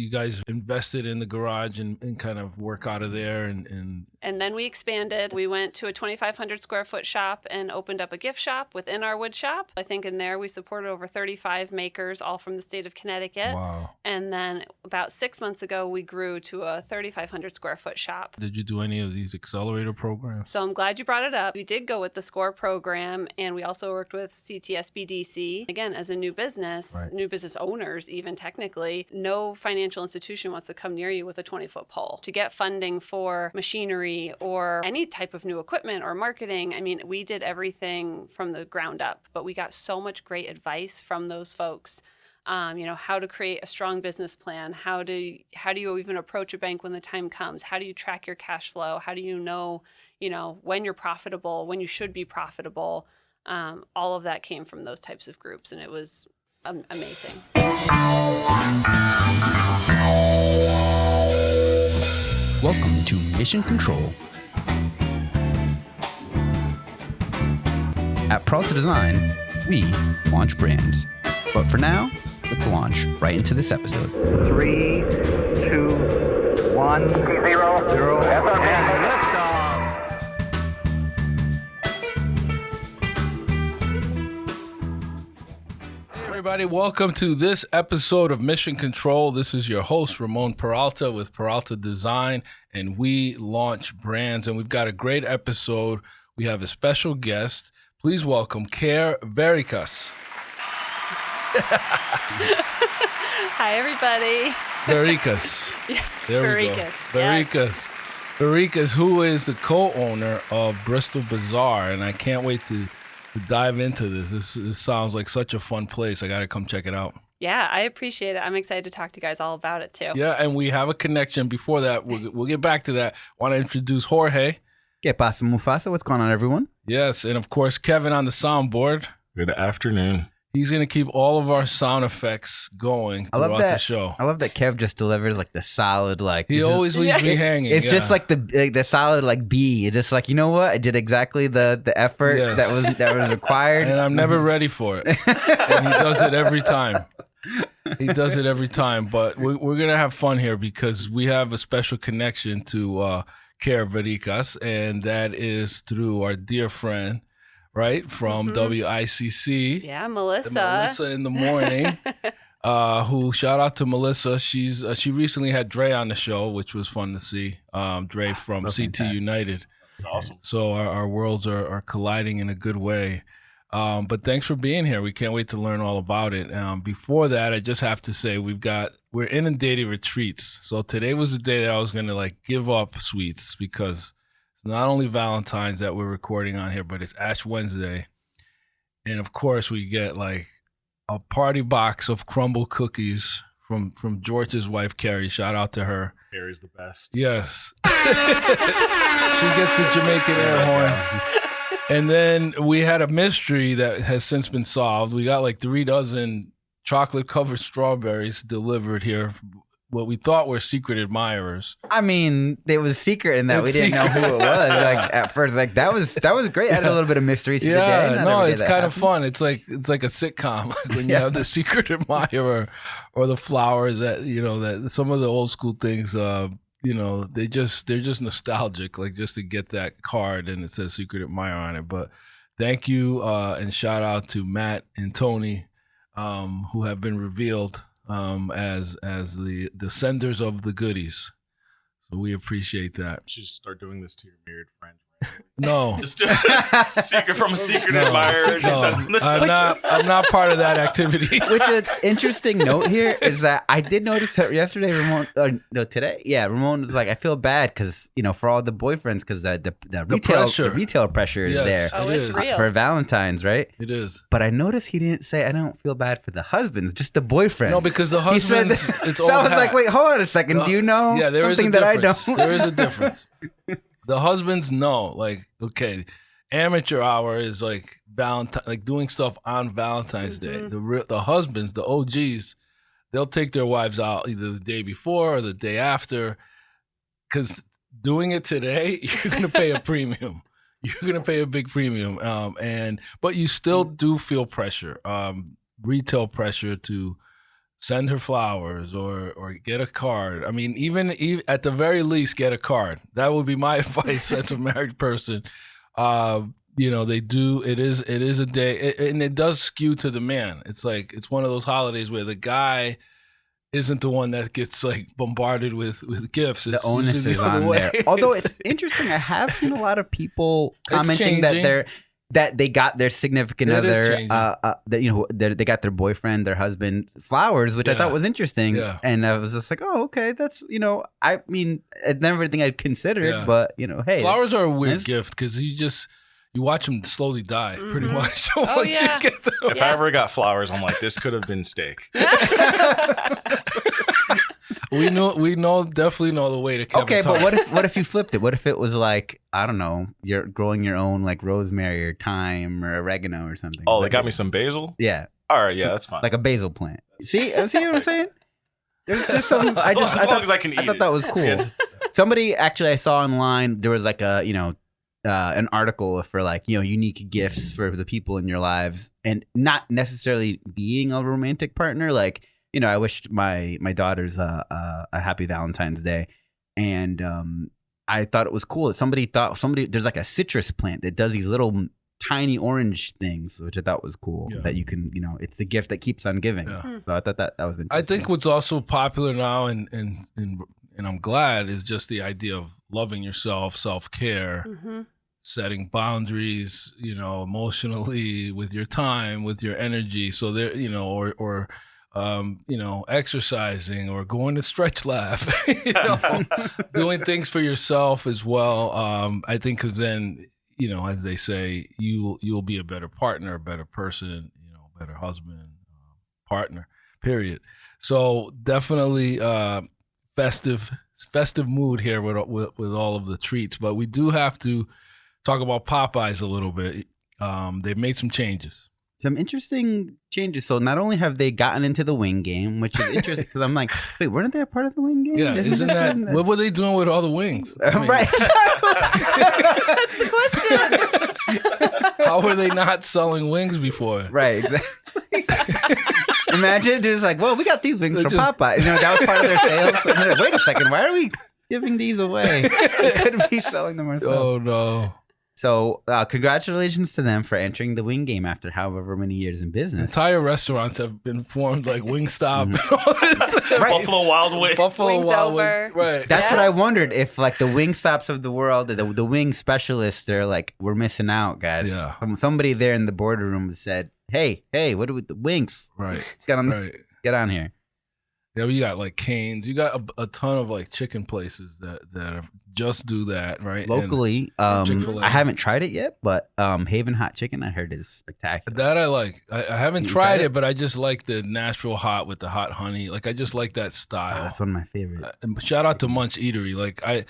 you guys invested in the garage and kind of work out of there And then we expanded. We went to a 2,500 square foot shop and opened up a gift shop within our wood shop. I think in there we supported over 35 makers, all from the state of Connecticut. Wow. And then about 6 months ago, we grew to a 3,500 square foot shop. Did you do any of these accelerator programs? So I'm glad you brought it up. We did go with the SCORE program, and we also worked with CTSBDC. Again, as a new business, Right. new business owners, even technically, no financial institution wants to come near you with a 20-foot pole. To get funding for machinery or any type of new equipment or marketing, I mean, we did everything from the ground up, but we got so much great advice from those folks. How to create a strong business plan, how do you even approach a bank when the time comes? How do you track your cash flow? How do you know, when you're profitable, when you should be profitable? All of that came from those types of groups, and it was amazing. Welcome to Mission Control. At Peralta Design, we launch brands. But for now, let's launch right into this episode. 3, 2, 1, 0, and liftoff. Hey everybody, welcome to this episode of Mission Control. This is your host, Ramon Peralta with Peralta Design, and we launch brands. And we've got a great episode. We have a special guest. Please welcome Verikas. Hi, everybody. Verikas. There we go. Verikas. Verikas. Verikas, who is the co-owner of Bristol Bazaar, and I can't wait to dive into this. This sounds like such a fun place. I got to come check it out. Yeah, I appreciate it. I'm excited to talk to you guys all about it, too. Yeah, and we have a connection. Before that, we'll get back to that. Want to introduce Jorge. ¿Qué pasa, Mufasa? What's going on, everyone? Yes, and of course, Kevin on the soundboard. Good afternoon. He's going to keep all of our sound effects going throughout the show. I love that Kev just delivers like the solid, like He always leaves me hanging. It's just like the solid like B. It's just like, you know what? I did exactly the effort that was required, and I'm never ready for it. And he does it every time. But we're gonna have fun here because we have a special connection to Verikas, and that is through our dear friend, right, from WICC. Yeah, Melissa. Melissa in the morning. Who, shout out to Melissa. She recently had Dre on the show, which was fun to see. Dre from CT fantastic. United. That's awesome. So our worlds are colliding in a good way. But thanks for being here. We can't wait to learn all about it. Before that, I just have to say we're inundated with treats. So today was the day that I was going to give up sweets because it's not only Valentine's that we're recording on here, but it's Ash Wednesday. And of course we get a party box of crumble cookies from George's wife, Carrie. Shout out to her. Carrie's the best. Yes. She gets the Jamaican air horn. And then we had a mystery that has since been solved. We got 3 dozen chocolate-covered strawberries delivered here, what we thought were secret admirers. I mean, it was secret in that we didn't know who it was. At first, that was great. Added a little bit of mystery to the day. It's kind of fun. It's like a sitcom when you have the secret admirer or the flowers that that some of the old school things. They're just nostalgic, just to get that card and it says secret admirer on it. But thank you and shout out to Matt and Tony, who have been revealed as the senders of the goodies. So we appreciate that. You should just start doing this to your married friend. No. Just secret from a secret admirer. I'm not part of that activity. Which an interesting note here is that I did notice that yesterday, Ramon was like, I feel bad because for all the boyfriends because the retail pressure is there. Oh, it's real. For Valentine's, right? It is. But I noticed he didn't say I don't feel bad for the husbands, just the boyfriends. No, because the husbands, it's so I was like, wait, hold on a second. Do you know something that I don't? There is a difference. The husbands know, okay, amateur hour is Valentine, doing stuff on Valentine's Day. The husbands, the OGs, they'll take their wives out either the day before or the day after, because doing it today, you're gonna pay a premium. You're gonna pay a big premium, but you still do feel pressure, retail pressure to send her flowers or get a card. I mean, even at the very least, get a card. That would be my advice as a married person. They do. It is a day, and it does skew to the man. It's like it's one of those holidays where the guy isn't the one that gets like bombarded with gifts. The onus is on there. Although it's interesting, I have seen a lot of people commenting that they got their significant other, they got their boyfriend, their husband flowers, which I thought was interesting. Yeah. And I was just like, oh, okay, that's I mean, it's never anything I'd considered, but hey, flowers are a weird gift because you watch them slowly die, pretty much. Oh, yeah. If I ever got flowers, I'm like, this could have been steak. We definitely know the way to Kevin's Okay, but heart. what if you flipped it? What if it was like, I don't know, you're growing your own like rosemary or thyme or oregano or something? Oh, they got me some basil? Yeah. All right, yeah, that's fine. Like a basil plant. See what I'm saying? There's just some. As long as I can eat it. I thought that was cool. Somebody actually I saw online, there was like an article for like unique gifts for the people in your lives, and not necessarily being a romantic partner. Like I wished my daughters a happy Valentine's Day, and I thought it was cool that there's like a citrus plant that does these little tiny orange things, which I thought was cool. Yeah. That you can it's a gift that keeps on giving. Yeah. So I thought that was interesting. I think what's also popular now and I'm glad is just the idea of loving yourself, self-care. Mm-hmm. Setting boundaries, emotionally with your time, with your energy. So there, or exercising or going to Stretch Lab, doing things for yourself as well. I think because then, as they say, you'll be a better partner, a better person, better husband, partner, period. So definitely festive mood here with all of the treats, but we do have to talk about Popeyes a little bit. They've made some changes. Some interesting changes. So not only have they gotten into the wing game, which is interesting because I'm like, wait, weren't they a part of the wing game? Yeah, isn't that what were they doing with all the wings? Right. That's the question. How were they not selling wings before? Right, exactly. Imagine just like, well, we got these wings from Popeye. That was part of their sales. And they're like, wait a second, why are we giving these away? We could be selling them ourselves. Oh no. So congratulations to them for entering the wing game after however many years in business. Entire restaurants have been formed like Wingstop and all this. Right. Buffalo Wild Wings. Wings over. Right. That's what I wondered, if like the Wingstops of the world, the wing specialists, they're like, we're missing out, guys. Yeah. Somebody there in the boardroom said, hey, what do we the wings? Right. Get on here. Yeah, you got like Cane's. You got a ton of like chicken places that just do that, right? Locally, I haven't tried it yet, but Haven Hot Chicken I heard is spectacular. That I like. I haven't tried it, but I just like the Nashville hot with the hot honey. Like I just like that style. That's one of my favorites. Shout out to Munch Eatery. Like I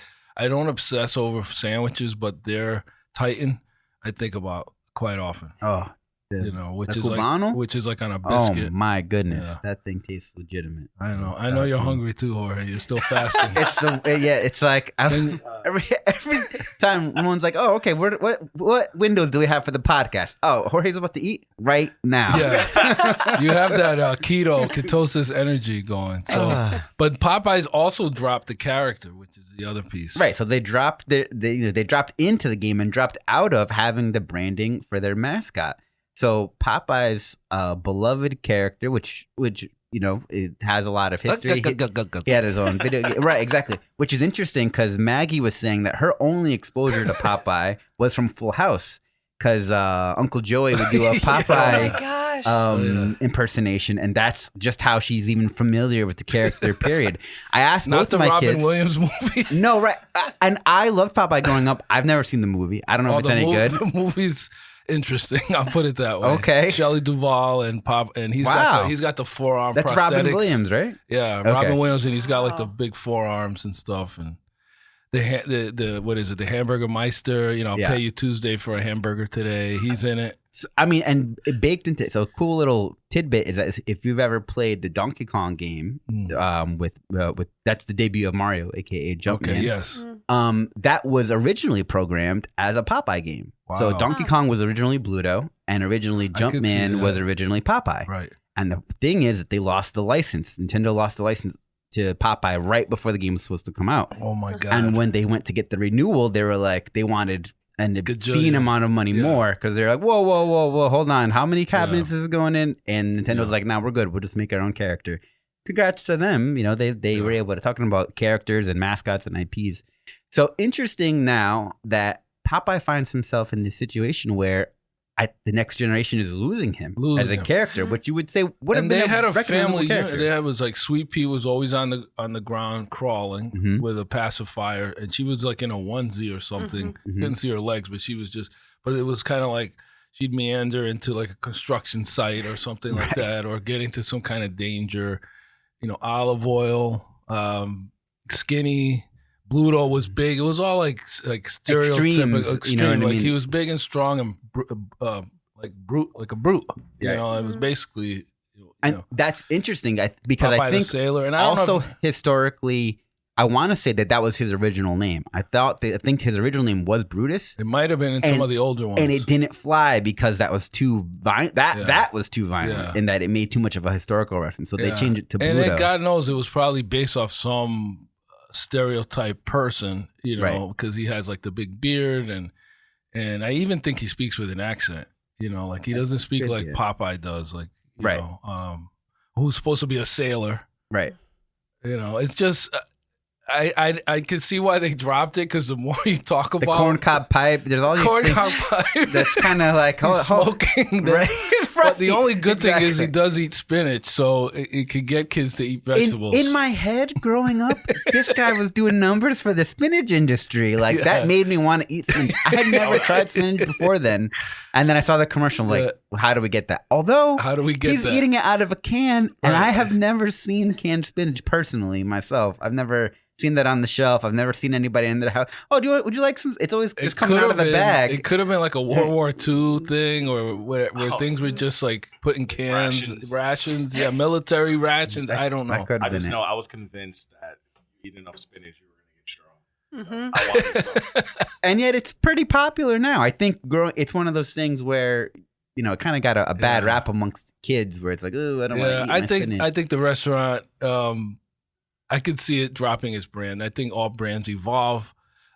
don't obsess over sandwiches, but their Titan I think about quite often. Oh. Which is like on a biscuit. Oh my goodness, that thing tastes legitimate. I know. I know you're hungry too, Jorge. You're still fasting. It's like every time Ramon's like, "Oh, okay, what windows do we have for the podcast?" Oh, Jorge's about to eat right now. Yeah, you have that ketosis energy going. So, but Popeyes also dropped the character, which is the other piece. Right. So they dropped they dropped into the game and dropped out of having the branding for their mascot. So Popeye's beloved character, which it has a lot of history. He had his own video game. Right, exactly. Which is interesting because Maggie was saying that her only exposure to Popeye was from Full House, because Uncle Joey would do a Popeye impersonation, and that's just how she's even familiar with the character, period. I asked both of my kids. Not the Robin Williams movie. No, right. And I loved Popeye growing up. I've never seen the movie. I don't know if it's any good. The movie's interesting. I'll put it that way. Okay. Shelley Duvall and he's got the forearm That's prosthetics. Robin Williams, right? Yeah, okay. Robin Williams, and he's got like the big forearms and stuff, and the what is it? The Hamburger Meister. I'll pay you Tuesday for a hamburger today. He's in it. So, I mean, and baked into so a cool little tidbit is that if you've ever played the Donkey Kong game, with that's the debut of Mario, aka Jumpman. Okay, yes. That was originally programmed as a Popeye game. Wow. So Donkey Kong was originally Bluto, and originally Jumpman was originally Popeye. Right. And the thing is that they lost the license. Nintendo lost the license to Popeye right before the game was supposed to come out. Oh my god! And when they went to get the renewal, they were like, they wanted an obscene amount of money more because they're like, whoa, hold on, how many cabinets is going in? And Nintendo's like, nah, we're good. We'll just make our own character. Congrats to them. You know, they were able to talking about characters and mascots and IPs. So interesting now that Popeye finds himself in this situation where the next generation is losing him as a character, which you would say would have been they had a family character. unit. They was like Sweet Pea was always on the ground crawling with a pacifier, and she was like in a onesie or something. Couldn't see her legs, but she was just. But it was kind of like she'd meander into like a construction site or something like that, or get into some kind of danger. You know, Olive Oil, Skinny. Bluto was big. It was all like stereotypical extreme. You know what I mean? Like he was big and strong and like a brute. You know, it was basically. And that's interesting because Popeye I think the Sailor, and I also historically, I want to say that was his original name. I think his original name was Brutus. It might have been in some of the older ones, and it didn't fly because that was too violent. That was too violent, in that it made too much of a historical reference. So they changed it to Bluto. And then God knows it was probably based off some stereotype person, you know, because he has like the big beard and I even think he speaks with an accent, you know, like he doesn't speak like Popeye does, like you know, who's supposed to be a sailor, right? You know, it's just I can see why they dropped it because the more you talk about the corncob pipe, there's all these corncob pipe that's kind of like smoking, right? But the only good thing is he does eat spinach, so it could get kids to eat vegetables. In my head, growing up, this guy was doing numbers for the spinach industry. Like that made me want to eat spinach. I had never tried spinach before then, and then I saw the commercial. Like, how do we get that? Although, how do we get he's that? eating it out of a can, and I have never seen canned spinach personally myself. I've never seen that on the shelf. I've never seen anybody in their house. Oh, would you like some? It's always just coming out of the bag. It could have been like a World War II thing, or where things were just like put in cans, rations, military rations. I don't know. I just know I was convinced that you eat enough spinach, you were going to get strong. So I wanted some. And yet it's pretty popular now. I think it's one of those things where, you know, it kind of got a bad rap amongst kids where it's like, oh, I don't want to eat my spinach. I think the restaurant, I could see it dropping its brand. I think all brands evolve.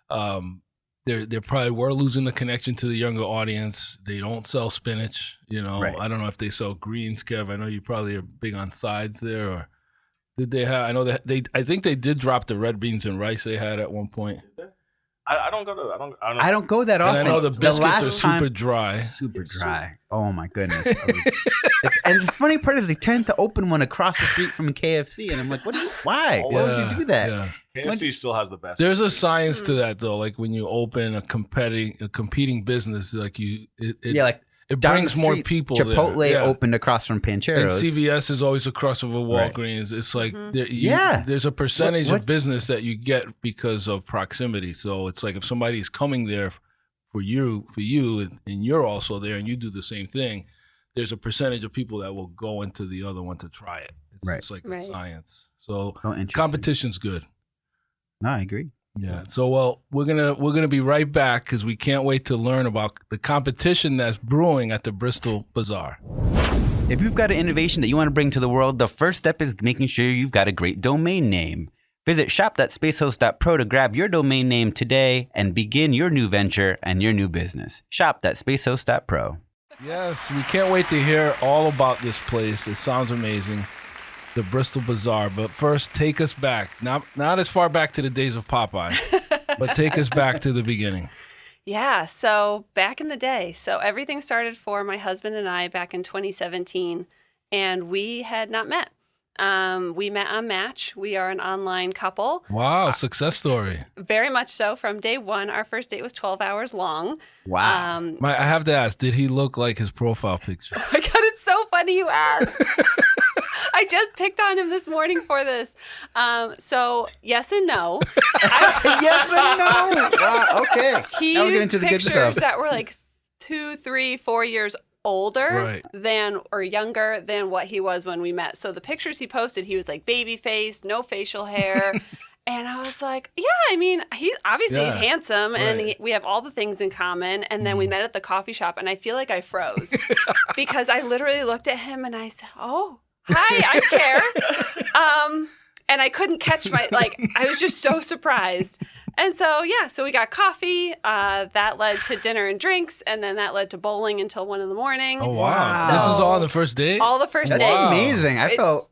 They probably were losing the connection to the younger audience. They don't sell spinach, you know. I don't know if they sell greens, Kev. I know you probably are big on sides there, or did they have? I know that I think they did drop the red beans and rice they had at one point. I don't go that often. And I know the biscuits are super dry. Super dry. Oh my goodness. And the funny part is they tend to open one across the street from KFC, and I'm like, why? Why would you do that? Yeah. KFC still has the best. There's a science to that though. Like when you open a competing business, like it brings more people. Chipotle opened across from Pancheros. And CVS is always across from a Walgreens. It's like there's a percentage of business that you get because of proximity. So it's like if somebody's coming there for you, and you're also there, and you do the same thing, there's a percentage of people that will go into the other one to try it. It's like a science. So competition's good. No, I agree. Yeah. So we're gonna be right back because we can't wait to learn about the competition that's brewing at the Bristol Bazaar. If you've got an innovation that you want to bring to the world, the first step is making sure you've got a great domain name. Visit shop.spacehost.pro to grab your domain name today and begin your new venture and your new business. Shop.spacehost.pro. Yes, we can't wait to hear all about this place. It sounds amazing. The Bristol Bazaar. But first, take us back. Not as far back to the days of Popeye, but take us back to the beginning. Yeah, so back in the day. So everything started for my husband and I back in 2017, and we had not met. We met on Match. We are an online couple. Wow, success story. Very much so. From day one, our first date was 12 hours long. Wow. I have to ask, did he look like his profile picture? Oh my God, it's so funny you asked. I just picked on him this morning for this. So yes and no. Yes and no. Wow, okay. He used pictures that were like 2, 3, 4 years older than or younger than what he was when we met. So the pictures he posted, he was like baby face, no facial hair. And I was like, yeah, I mean, he's handsome and we have all the things in common. And then we met at the coffee shop and I feel like I froze because I literally looked at him and I said, oh, hi, I'm Care. And I couldn't catch I was just so surprised. And so, so we got coffee. That led to dinner and drinks. And then that led to bowling until 1 a.m. Oh, wow. So, this is all on the first date? All the first date. That's amazing. I felt,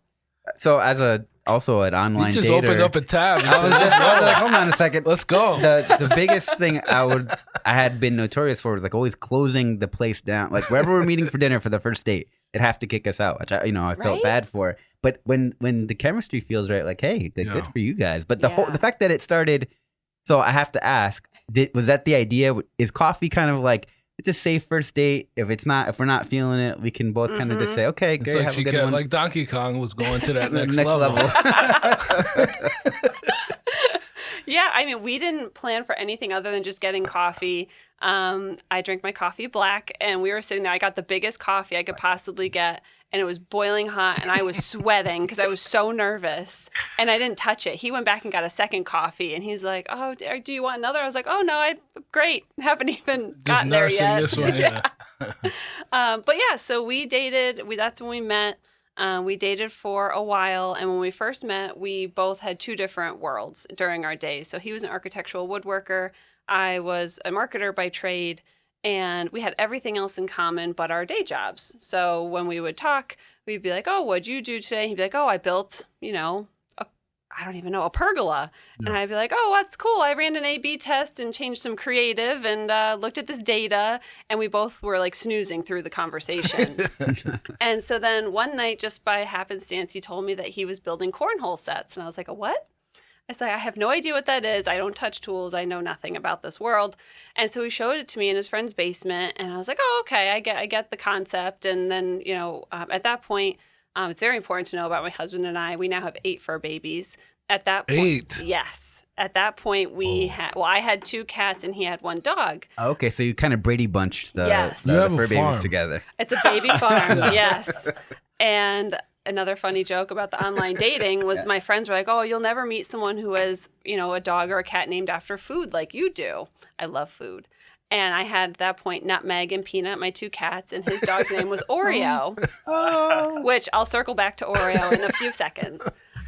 so as also an online you just dater, opened up a tab. I was like, hold on a second. Let's go. The biggest thing I had been notorious for was like always closing the place down. Like wherever we're meeting for dinner for the first date, it'd have to kick us out, which I felt bad for. But when the chemistry feels right, like, hey, good for you guys. But the fact that it started, so I have to ask, was that the idea? Is coffee kind of like, it's a safe first date? If we're not feeling it, we can both kind of just say, okay, great, like have a good one. Like Donkey Kong was going to that next level. Yeah, I mean, we didn't plan for anything other than just getting coffee. I drank my coffee black, and we were sitting there. I got the biggest coffee I could possibly get, and it was boiling hot, and I was sweating because I was so nervous, and I didn't touch it. He went back and got a second coffee, and he's like, oh, do you want another? I was like, oh, no, great. Haven't even gotten there yet. This one, yeah. But yeah, so we dated. That's when we met. We dated for a while, and when we first met, we both had two different worlds during our days. So he was an architectural woodworker. I was a marketer by trade, and we had everything else in common but our day jobs. So when we would talk, we'd be like, oh, what'd you do today? He'd be like, oh, I built, a pergola. Yeah. And I'd be like, oh, that's cool. I ran an A/B test and changed some creative and looked at this data. And we both were like snoozing through the conversation. And so then one night, just by happenstance, he told me that he was building cornhole sets. And I was like, a what? I said, I have no idea what that is. I don't touch tools. I know nothing about this world. And so he showed it to me in his friend's basement. And I was like, oh, okay, I get the concept. And then, at that point, it's very important to know about my husband and I. We now have 8 fur babies. At that point, 8? Yes. At that point, I had 2 cats and he had 1 dog. Okay, so you kind of Brady bunched the fur babies together. It's a baby farm, yes. And another funny joke about the online dating was my friends were like, oh, you'll never meet someone who has, a dog or a cat named after food like you do. I love food. And I had at that point Nutmeg and Peanut, my 2 cats, and his dog's name was Oreo, which I'll circle back to Oreo in a few seconds.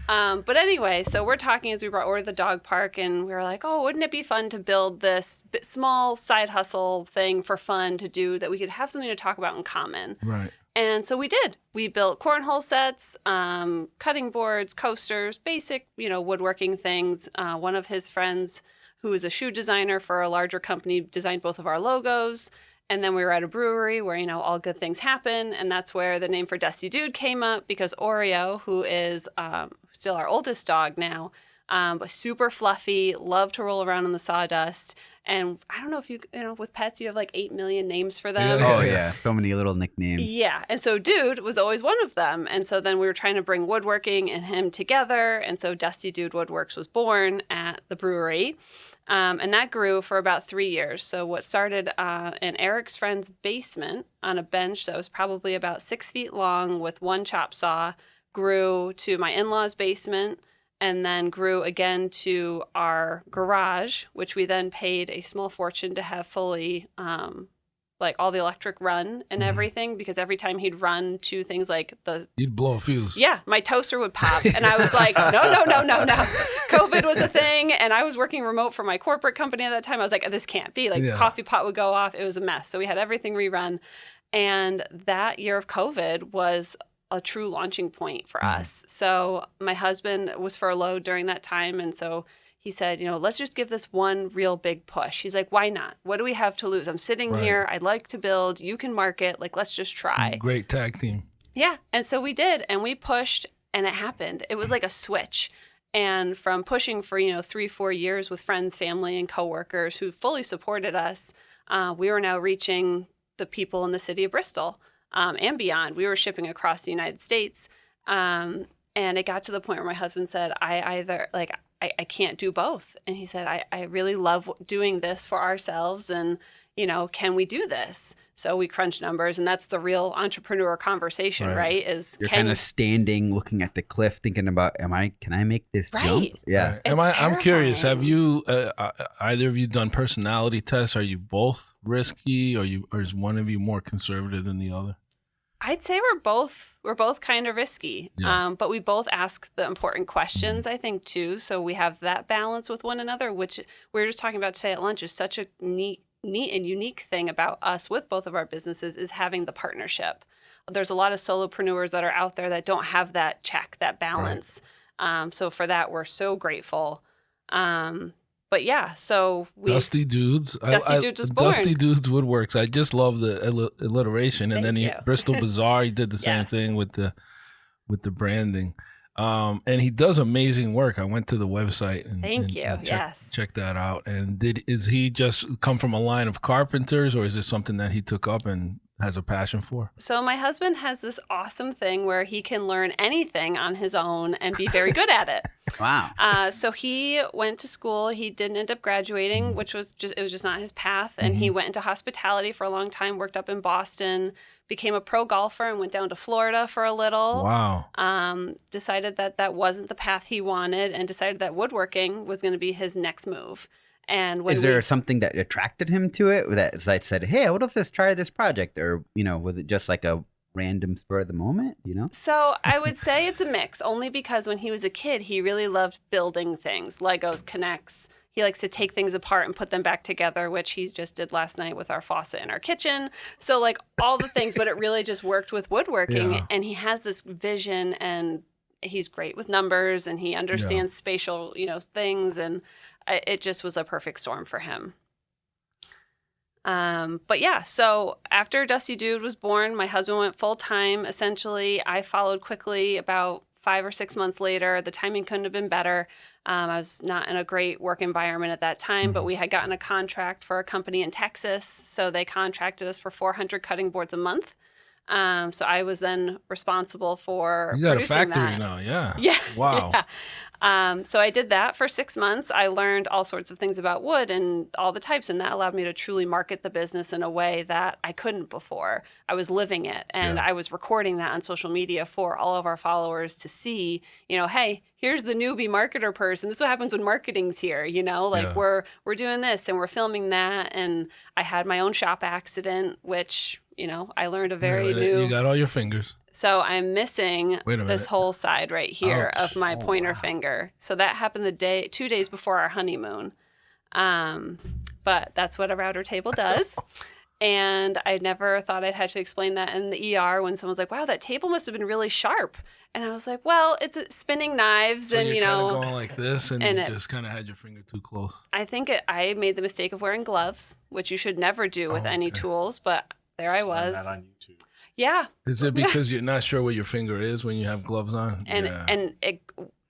But anyway, so we're talking as we brought Oreo to the dog park, and we were like, oh, wouldn't it be fun to build this small side hustle thing for fun to do that we could have something to talk about in common? Right. And so we did. We built cornhole sets, cutting boards, coasters, basic, woodworking things. One of his friends, who is a shoe designer for a larger company, designed both of our logos. And then we were at a brewery where, all good things happen. And that's where the name for Dusty Dude came up because Oreo, who is still our oldest dog now, but super fluffy, loved to roll around in the sawdust. And I don't know if with pets, you have like 8 million names for them. Yeah. Oh, yeah. So many little nicknames. Yeah. And so Dude was always one of them. And so then we were trying to bring woodworking and him together. And so Dusty Dude Woodworks was born at the brewery. And that grew for about 3 years. So what started in Eric's friend's basement on a bench that was probably about 6 feet long with 1 chop saw grew to my in-laws' basement, and then grew again to our garage, which we then paid a small fortune to have fully, all the electric run and everything, because every time he'd run to things like you'd blow a fuse. Yeah, my toaster would pop, and I was like, no. COVID was a thing, and I was working remote for my corporate company at that time. I was like, this can't be. Coffee pot would go off. It was a mess. So we had everything rerun, and that year of COVID was a true launching point for us. So my husband was furloughed during that time. And so he said, let's just give this one real big push. He's like, why not? What do we have to lose? I'm sitting here. I'd like to build. You can market. Let's just try. Great tag team. Yeah. And so we did. And we pushed and it happened. It was like a switch. And from pushing for, 3-4 years with friends, family, and coworkers who fully supported us, we were now reaching the people in the city of Bristol. And beyond. We were shipping across the United States. And it got to the point where my husband said, I can't do both. And he said, I really love doing this for ourselves. And, can we do this? So we crunch numbers, and that's the real entrepreneur conversation, right? Is you're kind of standing, looking at the cliff, thinking about, can I make this jump? Yeah. Right. I'm curious. Have you either of you done personality tests? Are you both risky, or is one of you more conservative than the other? I'd say we're both kind of risky, but we both ask the important questions, I think, too. So we have that balance with one another, which we were just talking about today at lunch, is such a neat and unique thing about us with both of our businesses, is having the partnership. There's a lot of solopreneurs that are out there that don't have that check, that balance. Right. So for that, we're so grateful. But yeah, so Dusty Dudes. Dudes was born. Dusty Dudes Woodworks. I just love the alliteration. And Bristol Bazaar, he did the same thing with the branding. And he does amazing work. I went to the website and check that out. And is he just come from a line of carpenters, or is this something that he took up and has a passion for? So my husband has this awesome thing where he can learn anything on his own and be very good at it. Wow. So he went to school. He didn't end up graduating, which was just not his path. And he went into hospitality for a long time, worked up in Boston, became a pro golfer, and went down to Florida for a little. Wow. Decided that wasn't the path he wanted, and decided that woodworking was going to be his next move. And is there something that attracted him to it, that like said, hey, I would have just tried this project? Or, was it just like a random spur of the moment, So I would say it's a mix, only because when he was a kid, he really loved building things, Legos, Connects. He likes to take things apart and put them back together, which he just did last night with our faucet in our kitchen. So like all the things, but it really just worked with woodworking. Yeah. And he has this vision, and he's great with numbers, and he understands spatial, things. And it just was a perfect storm for him. But yeah, so after Dusty Dude was born, my husband went full time. Essentially, I followed quickly about 5 or 6 months later. The timing couldn't have been better. I was not in a great work environment at that time, but we had gotten a contract for a company in Texas. So they contracted us for 400 cutting boards a month. So I was then responsible for you got producing a factory that. now, yeah. Yeah. Wow. Yeah. So I did that for 6 months. I learned all sorts of things about wood and all the types, and that allowed me to truly market the business in a way that I couldn't before. I was living it, and I was recording that on social media for all of our followers to see, hey, here's the newbie marketer person. This is what happens when marketing's here, we're doing this and we're filming that. And I had my own shop accident, which I learned a very new. You got all your fingers. So I'm missing this whole side right here of my pointer finger. So that happened 2 days before our honeymoon. But that's what a router table does. And I never thought I'd had to explain that in the ER when someone was like, wow, that table must have been really sharp. And I was like, well, it's spinning knives. So and, you're kind of going like this, and you just kind of had your finger too close. I think I made the mistake of wearing gloves, which you should never do with any tools. But there I was. That on YouTube. Yeah. Is it because you're not sure where your finger is when you have gloves on?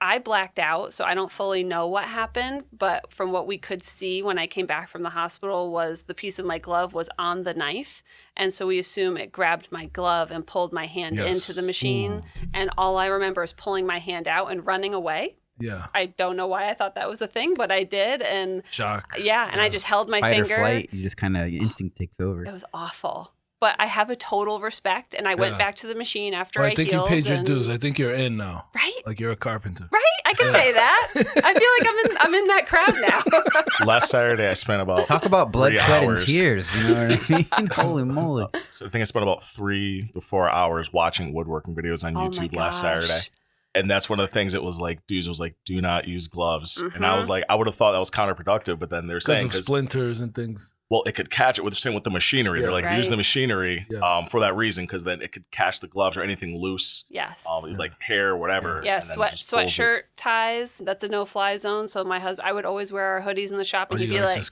I blacked out, so I don't fully know what happened. But from what we could see when I came back from the hospital was the piece of my glove was on the knife. And so we assume it grabbed my glove and pulled my hand into the machine. Ooh. And all I remember is pulling my hand out and running away. Yeah. I don't know why I thought that was a thing, but I did. And shock. Yeah. And I just held my fight finger. Or flight, you just kind of, instinct takes over. It was awful. But I have a total respect, and I went back to the machine after I think healed. You paid your dues. I think you're in now. Right? Like you're a carpenter. Right? I can say that. I feel like I'm in that crowd now. Last Saturday, I spent about talk about blood, sweat, and 3 hours. tears. You know what I mean? Holy moly! So I think I spent about 3 to 4 hours watching woodworking videos on YouTube last Saturday. And that's one of the things that was like, dudes was like, do not use gloves. And I was like, I would have thought that was counterproductive, but then they're saying because splinters and things. Well, it could catch it with the machinery. They're like using the machinery for that reason, because then it could catch the gloves or anything loose. Yes. Like hair or whatever. Yeah, sweatshirt ties. That's a no-fly zone. So my husband, I would always wear our hoodies in the shop, and he'd be like,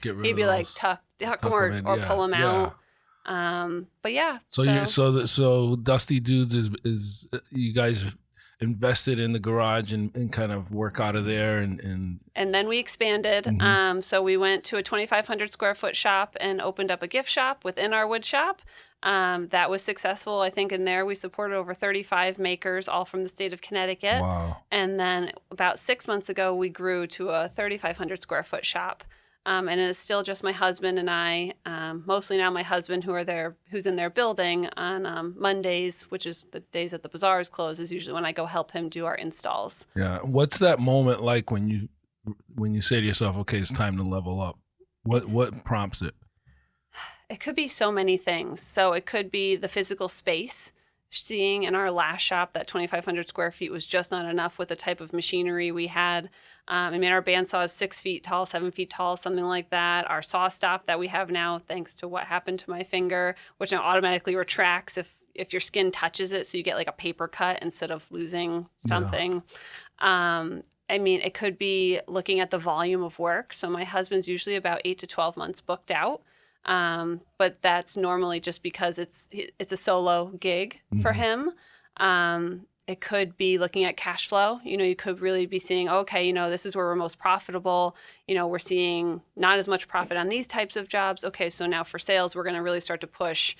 tuck them or pull them out. But yeah. So Dusty Dudes is you guys invested in the garage and kind of work out of there and then we expanded. So we went to a 2,500 square foot shop and opened up a gift shop within our wood shop. That was successful. I think in there we supported over 35 makers, all from the state of Connecticut. Wow. And then about 6 months ago, we grew to a 3,500 square foot shop. And it's still just my husband and I, mostly now my husband who's in their building on Mondays, which is the days that the bazaar is closed, is usually when I go help him do our installs. Yeah. What's that moment like when you say to yourself, okay, it's time to level up? What prompts it? It could be so many things. So it could be the physical space. Seeing in our last shop that 2,500 square feet was just not enough with the type of machinery we had. I mean, our bandsaw is 6 feet tall, 7 feet tall, something like that. Our saw stop that we have now, thanks to what happened to my finger, which now automatically retracts if your skin touches it, so you get like a paper cut instead of losing something. Yeah. I mean, it could be looking at the volume of work. So my husband's usually about 8 to 12 months booked out. But that's normally just because it's a solo gig for him. It could be looking at cash flow. You could really be seeing, okay, this is where we're most profitable. We're seeing not as much profit on these types of jobs. Okay, so now for sales, we're going to really start to push,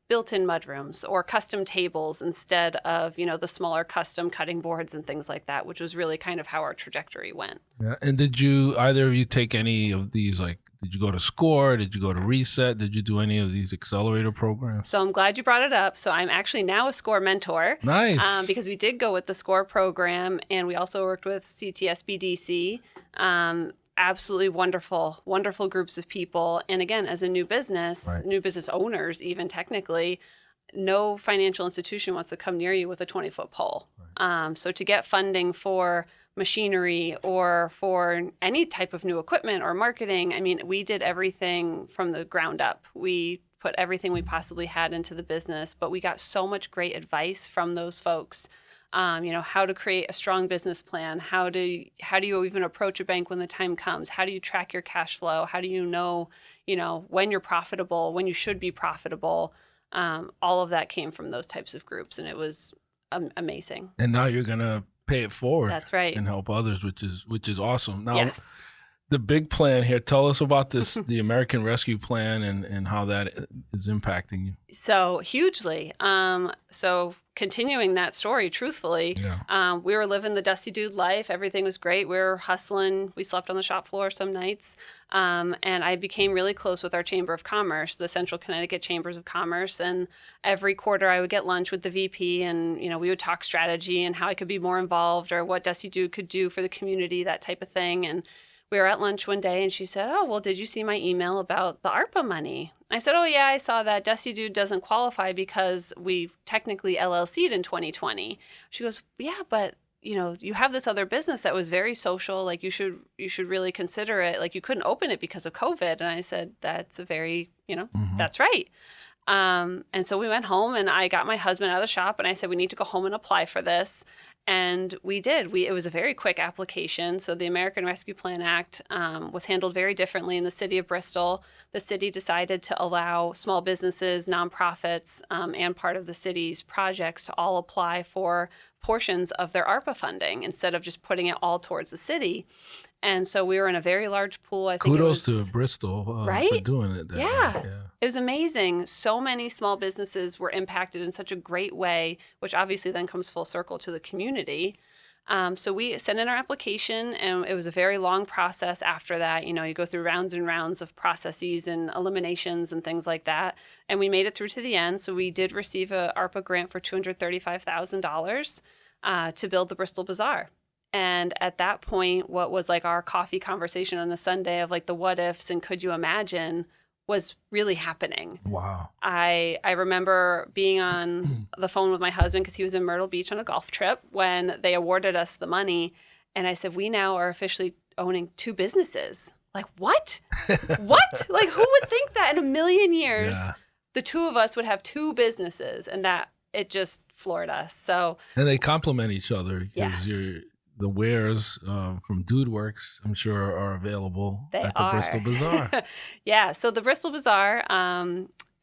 built-in mudrooms or custom tables instead of, the smaller custom cutting boards and things like that, which was really kind of how our trajectory went. Yeah. And did either of you take any of these, did you go to SCORE? Did you go to Reset? Did you do any of these accelerator programs? So I'm glad you brought it up. So I'm actually now a SCORE mentor. Nice. Because we did go with the SCORE program, and we also worked with CTSBDC. Absolutely wonderful, wonderful groups of people. And again, as a new business owners, even technically, no financial institution wants to come near you with a 20-foot pole. Right. So to get funding for machinery or for any type of new equipment or marketing, I mean, we did everything from the ground up. We put everything we possibly had into the business, but we got so much great advice from those folks. How to create a strong business plan. How do you even approach a bank when the time comes? How do you track your cash flow? How do you know, when you're profitable, when you should be profitable? All of that came from those types of groups, and it was amazing. And now you're gonna pay it forward. That's right. And help others, which is awesome. Now, yes. The big plan here. Tell us about this, the American Rescue Plan, and how that is impacting you. So hugely. So continuing that story, truthfully, we were living the Dusty Dude life. Everything was great. We were hustling. We slept on the shop floor some nights. And I became really close with our Chamber of Commerce, the Central Connecticut Chambers of Commerce. And every quarter I would get lunch with the VP, and, we would talk strategy and how I could be more involved or what Dusty Dude could do for the community, that type of thing. And we were at lunch one day, and she said, "Oh, well, did you see my email about the ARPA money?" I said, "Oh, yeah, I saw that. Dusty Dude doesn't qualify because we technically LLC'd in 2020. She goes, "Yeah, but, you have this other business that was very social. Like, you should really consider it. Like, you couldn't open it because of COVID." And I said, "That's a very, that's right." And so we went home, and I got my husband out of the shop, and I said, "We need to go home and apply for this." And we did. It was a very quick application. So the American Rescue Plan Act was handled very differently in the city of Bristol. The city decided to allow small businesses, nonprofits, and part of the city's projects to all apply for portions of their ARPA funding instead of just putting it all towards the city. And so we were in a very large pool. I think Kudos to Bristol for doing it. Yeah. It was amazing. So many small businesses were impacted in such a great way, which obviously then comes full circle to the community. So we sent in our application, and it was a very long process after that. You go through rounds and rounds of processes and eliminations and things like that. And we made it through to the end. So we did receive a ARPA grant for $235,000 to build the Bristol Bazaar. And at that point, what was like our coffee conversation on a Sunday of like the what ifs and could you imagine was really happening. Wow. I remember being on the phone with my husband because he was in Myrtle Beach on a golf trip when they awarded us the money. And I said, "We now are officially owning 2 businesses." Like, what? What? Like, who would think that in a million years, the two of us would have 2 businesses? And that it just floored us. So, and they complement each other. Yes. The wares from Dude Works, I'm sure, are available at the Bristol Bazaar. Yeah, so the Bristol Bazaar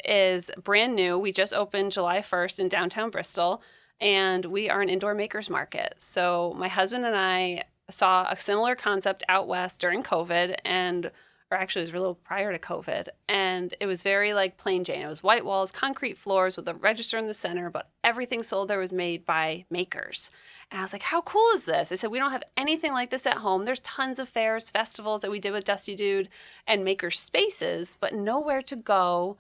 is brand new. We just opened July 1st in downtown Bristol, and we are an indoor makers market. So my husband and I saw a similar concept out west during COVID and or actually it was a little prior to COVID. And it was very like plain Jane. It was white walls, concrete floors with a register in the center, but everything sold there was made by makers. And I was like, how cool is this? I said, we don't have anything like this at home. There's tons of fairs, festivals that we did with Dusty Dude and maker spaces, but nowhere to go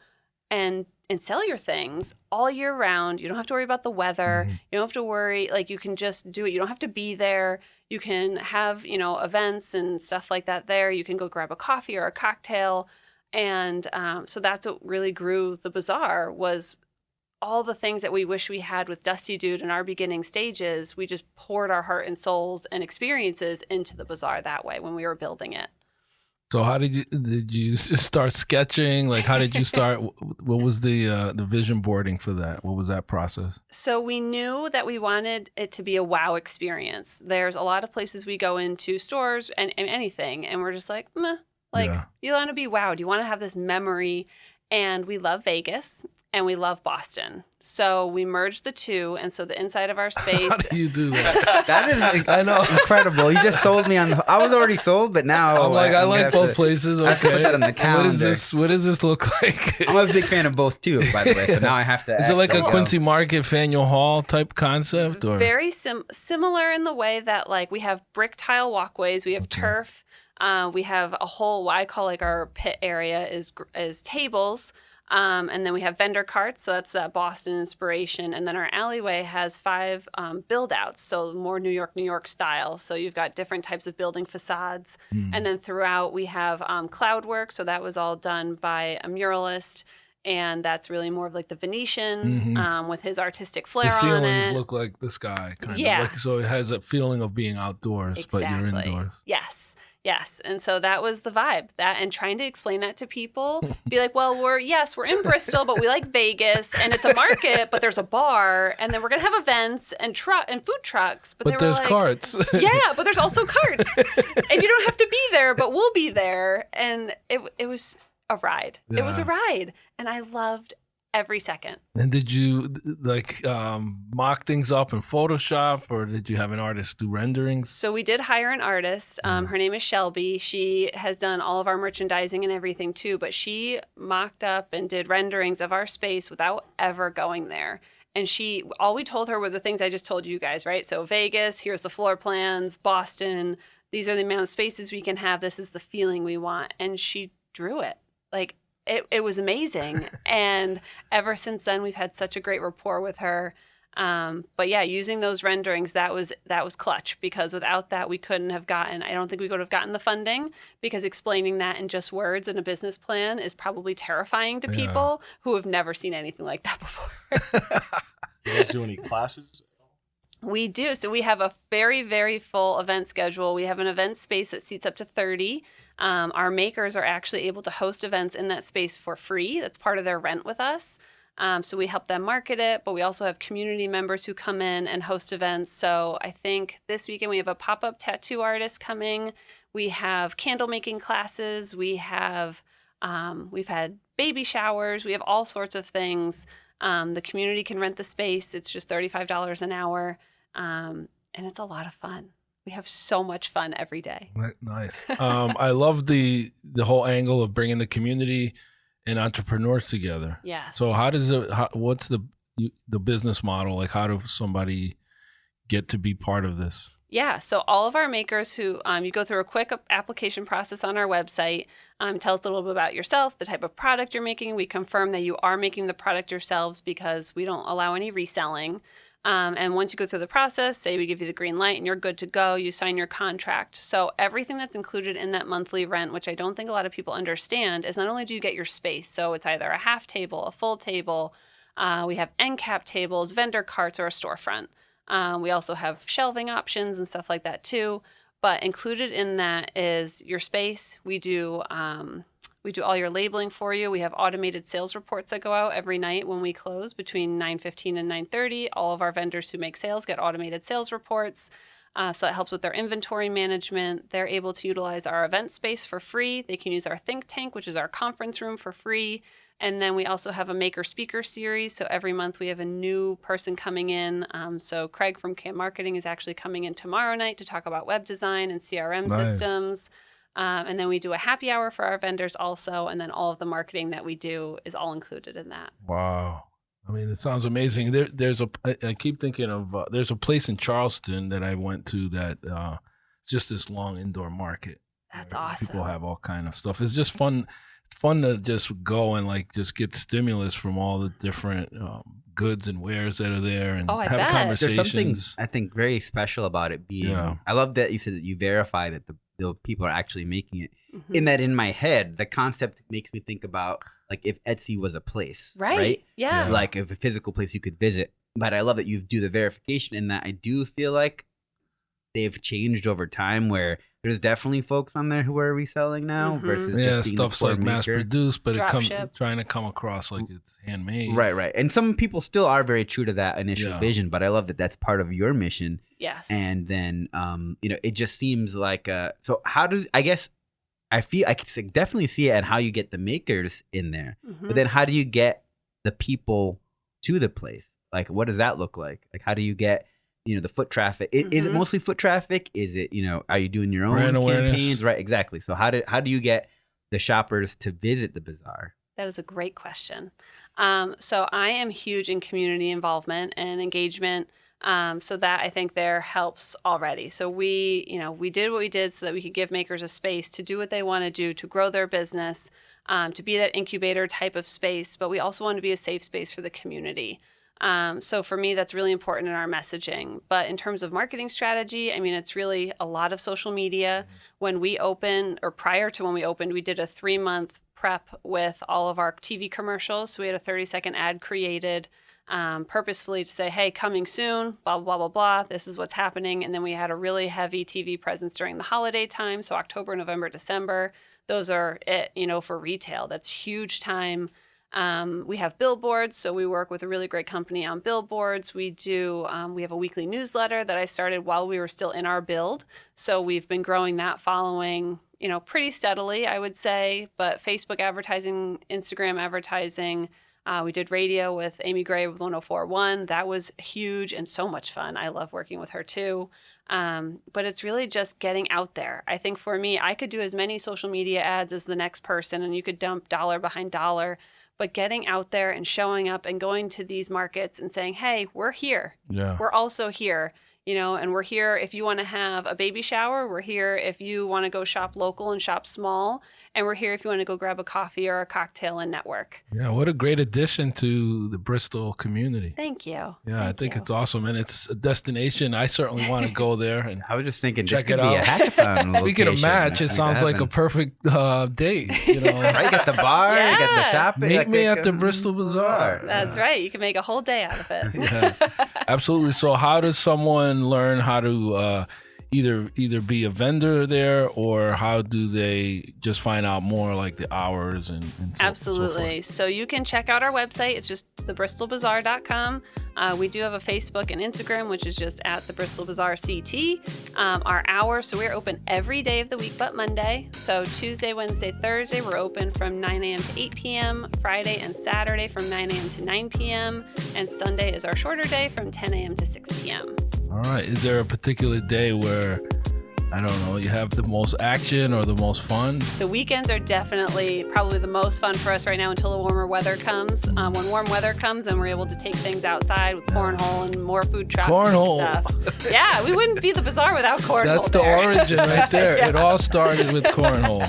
and sell your things all year round. You don't have to worry about the weather. You don't have to worry, like you can just do it. You don't have to be there. You can have, events and stuff like that there. You can go grab a coffee or a cocktail. And so that's what really grew the bazaar, was all the things that we wish we had with Dusty Dude in our beginning stages. We just poured our heart and souls and experiences into the bazaar that way when we were building it. So how did you start sketching? Like, how did you start? What was the vision boarding for that? What was that process? So we knew that we wanted it to be a wow experience. There's a lot of places we go into, stores and anything, and we're just like, meh. Like, you want to be wowed. You want to have this memory. And we love Vegas and we love Boston. So we merged the two. And so the inside of our space. How do you do that? That is I know, incredible. You just sold me on I was already sold, but now I'm like, I like both places. I have to put that on the calendar. What does this look like? I'm a big fan of both too, by the way. So now I have to. Is it like a Quincy Market, Faneuil Hall type concept? Or? Very similar in the way that like we have brick tile walkways, we have turf. We have a whole, what I call like our pit area is tables. And then we have vendor carts. So that's that Boston inspiration. And then our alleyway has 5 build outs. So more New York style. So you've got different types of building facades. And then throughout we have cloud work. So that was all done by a muralist. And that's really more of like the Venetian with his artistic flair on it. The ceilings look like the sky, kind of. Like, so it has a feeling of being outdoors, but you're indoors. Yes. And so that was the vibe. And trying to explain that to people, be like, well, we're in Bristol, but we like Vegas and it's a market, but there's a bar, and then we're going to have events and food trucks. But there's carts. Yeah, but there's also carts. And you don't have to be there, but we'll be there. And it was a ride. Yeah. It was a ride. And I loved every second. And did you mock things up in Photoshop, or did you have an artist do renderings? So we did hire an artist. Her name is Shelby. She has done all of our merchandising and everything too, but she mocked up and did renderings of our space without ever going there. And all we told her were the things I just told you guys, right? So Vegas, here's the floor plans, Boston, these are the amount of spaces we can have. This is the feeling we want. And she drew it. Like, it was amazing. And ever since then, we've had such a great rapport with her. But yeah, using those renderings, that was clutch, because without that, I don't think we could have gotten the funding, because explaining that in just words in a business plan is probably terrifying to people who have never seen anything like that before. You guys do any classes? We do. So we have a very, very full event schedule. We have an event space that seats up to 30. Our makers are actually able to host events in that space for free. That's part of their rent with us. So we help them market it, but we also have community members who come in and host events. So I think this weekend we have a pop-up tattoo artist coming. We have candle making classes. We've had baby showers. We have all sorts of things. The community can rent the space. It's just $35 an hour. And it's a lot of fun. We have so much fun every day. Nice. I love the whole angle of bringing the community and entrepreneurs together. Yes. So what's the business model? Like, how does somebody get to be part of this? Yeah, so all of our makers who you go through a quick application process on our website, tell us a little bit about yourself, the type of product you're making. We confirm that you are making the product yourselves, because we don't allow any reselling. And once you go through the process, say we give you the green light and you're good to go, you sign your contract. So everything that's included in that monthly rent, which I don't think a lot of people understand, is not only do you get your space, so it's either a half table, a full table, we have end cap tables, vendor carts, or a storefront. We also have shelving options and stuff like that too. But included in that is your space. We do all your labeling for you. We have automated sales reports that go out every night when we close between 9:15 and 9:30. All of our vendors who make sales get automated sales reports. So it helps with their inventory management. They're able to utilize our event space for free. They can use our think tank, which is our conference room, for free. And then we also have a maker speaker series. So every month we have a new person coming in. So Craig from Cam Marketing is actually coming in tomorrow night to talk about web design and CRM systems. And then we do a happy hour for our vendors also. And then all of the marketing that we do is all included in that. Wow. I mean, it sounds amazing. I keep thinking of, there's a place in Charleston that I went to that it's just this long indoor market. That's awesome. People have all kind of stuff. It's just fun. It's fun to just go and like just get stimulus from all the different goods and wares that are there and have bet. conversations. There's something I think very special about it being. Yeah. I love that you said that you verify that the people are actually making it. Mm-hmm. In that, in my head, the concept makes me think about like if Etsy was a place, Right? Yeah. Like if a physical place you could visit. But I love that you do the verification in that. I do feel like they've changed over time where there's definitely folks on there who are reselling now versus just being stuff's the like mass produced, but trying to come across like it's handmade. Right. And some people still are very true to that initial vision, but I love that that's part of your mission. Yes. And then, it just seems like, so how do, I guess, I can definitely see it and how you get the makers in there, but then how do you get the people to the place? Like, what does that look like? Like, how do you get, the foot traffic? Is it mostly foot traffic? Is it, are you doing your own brand campaigns? Awareness. Right, exactly. So how do you get the shoppers to visit the bazaar? That is a great question. So I am huge in community involvement and engagement. So that I think there helps already. So we did what we did so that we could give makers a space to do what they want to do, to grow their business, to be that incubator type of space, but we also want to be a safe space for the community. So for me, that's really important in our messaging. But in terms of marketing strategy, I mean, it's really a lot of social media. When we opened, or prior to when we opened, we did a 3-month prep with all of our TV commercials. So we had a 30-second ad created purposefully to say, hey, coming soon, blah, blah, blah, blah. This is what's happening. And then we had a really heavy TV presence during the holiday time. So October, November, December, those are it, for retail. That's huge time. We have billboards, so we work with a really great company on billboards. We have a weekly newsletter that I started while we were still in our build. So we've been growing that following, pretty steadily, I would say. But Facebook advertising, Instagram advertising. We did radio with Amy Gray with 104.1. That was huge and so much fun. I love working with her too. But it's really just getting out there. I think for me, I could do as many social media ads as the next person, and you could dump dollar behind dollar. But getting out there and showing up and going to these markets and saying, hey, we're here. Yeah. We're also here, and we're here if you want to have a baby shower. We're here if you want to go shop local and shop small. And we're here if you want to go grab a coffee or a cocktail and network. Yeah, what a great addition to the Bristol community. Thank you. Yeah, I think it's awesome. And it's a destination. I certainly want to go there. And I was just thinking, check this could it be out. a hackathon Speaking of match, it sounds like a perfect date. Right, you got the bar, you got the shopping. Meet me at the Bristol Bazaar. That's right. You can make a whole day out of it. Yeah, absolutely. So how does someone learn how to either be a vendor there, or how do they just find out more, like the hours and Absolutely. so So you can check out our website. It's just thebristolbazaar.com. We do have a Facebook and Instagram, which is just at the Bristol Bazaar CT. Our hours, so we're open every day of the week but Monday. So Tuesday, Wednesday, Thursday, we're open from 9 a.m. to 8 p.m. Friday and Saturday from 9 a.m. to 9 p.m. And Sunday is our shorter day from 10 a.m. to 6 p.m. All right. Is there a particular day where, I don't know, you have the most action or the most fun? The weekends are definitely probably the most fun for us right now until the warmer weather comes. When warm weather comes and we're able to take things outside with cornhole and more food trucks and stuff. Yeah, we wouldn't be the bazaar without cornhole. That's the origin right there. Yeah. It all started with cornhole.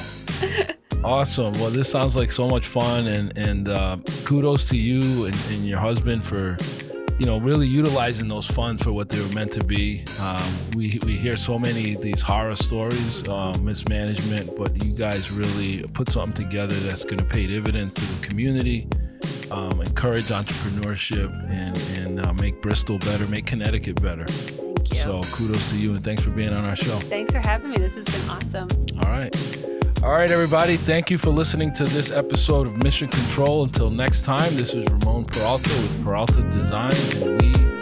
Awesome. Well, this sounds like so much fun, and kudos to you and your husband for really utilizing those funds for what they were meant to be. We hear so many of these horror stories, mismanagement, but you guys really put something together that's going to pay dividends to the community, encourage entrepreneurship, and make Bristol better, make Connecticut better. Thank you. So kudos to you, and thanks for being on our show. Thanks for having me. This has been awesome. All right, everybody. Thank you for listening to this episode of Mission Control. Until next time, this is Ramon Peralta with Peralta Design, and we